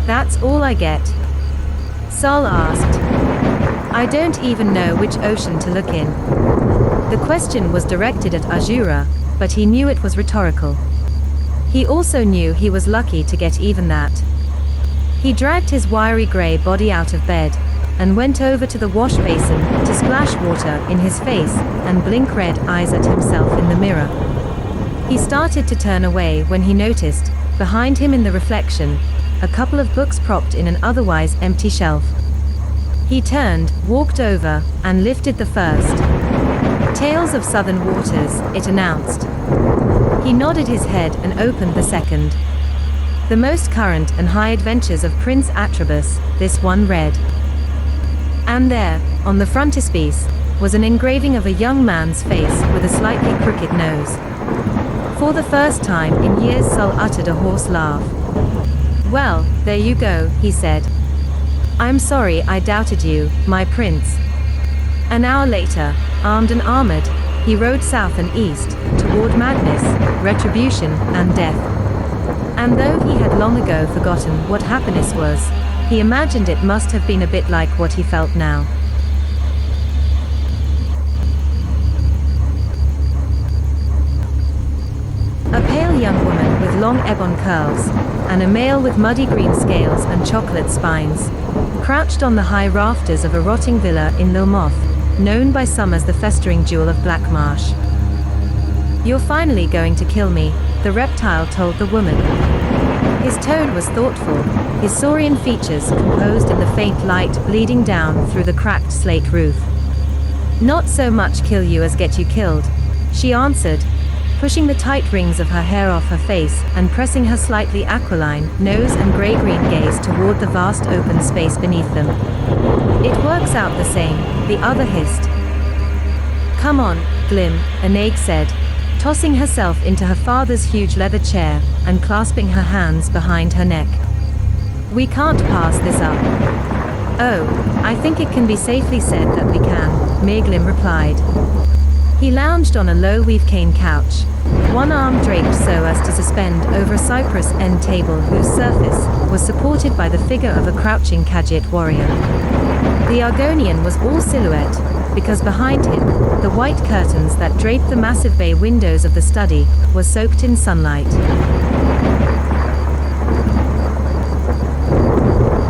That's all I get? Sol asked. I don't even know which ocean to look in. The question was directed at Azura, but he knew it was rhetorical. He also knew he was lucky to get even that. He dragged his wiry grey body out of bed, and went over to the wash basin to splash water in his face and blink red eyes at himself in the mirror. He started to turn away when he noticed, behind him in the reflection, a couple of books propped in an otherwise empty shelf. He turned, walked over, and lifted the first. Tales of Southern Waters, it announced. He nodded his head and opened the second. The most current and high adventures of Prince Atribus, this one read. And there, on the frontispiece, was an engraving of a young man's face with a slightly crooked nose. For the first time in years Sol uttered a hoarse laugh. Well, there you go, he said. I'm sorry I doubted you, my prince. An hour later, armed and armored, he rode south and east, toward madness, retribution, and death. And though he had long ago forgotten what happiness was, he imagined it must have been a bit like what he felt now. A pale young woman with long ebon curls, and a male with muddy green scales and chocolate spines, crouched on the high rafters of a rotting villa in Lilmoth, known by some as the festering jewel of Blackmarsh. You're finally going to kill me, the reptile told the woman. His tone was thoughtful, his saurian features composed in the faint light bleeding down through the cracked slate roof. Not so much kill you as get you killed, she answered, pushing the tight rings of her hair off her face and pressing her slightly aquiline nose and grey-green gaze toward the vast open space beneath them. It works out the same, the other hissed. Come on, Glim, Anaig said, tossing herself into her father's huge leather chair and clasping her hands behind her neck. We can't pass this up. Oh, I think it can be safely said that we can, Mirglim replied. He lounged on a low weave-cane couch, one arm draped so as to suspend over a cypress end table whose surface was supported by the figure of a crouching Khajiit warrior. The Argonian was all silhouette, because behind him, the white curtains that draped the massive bay windows of the study were soaked in sunlight.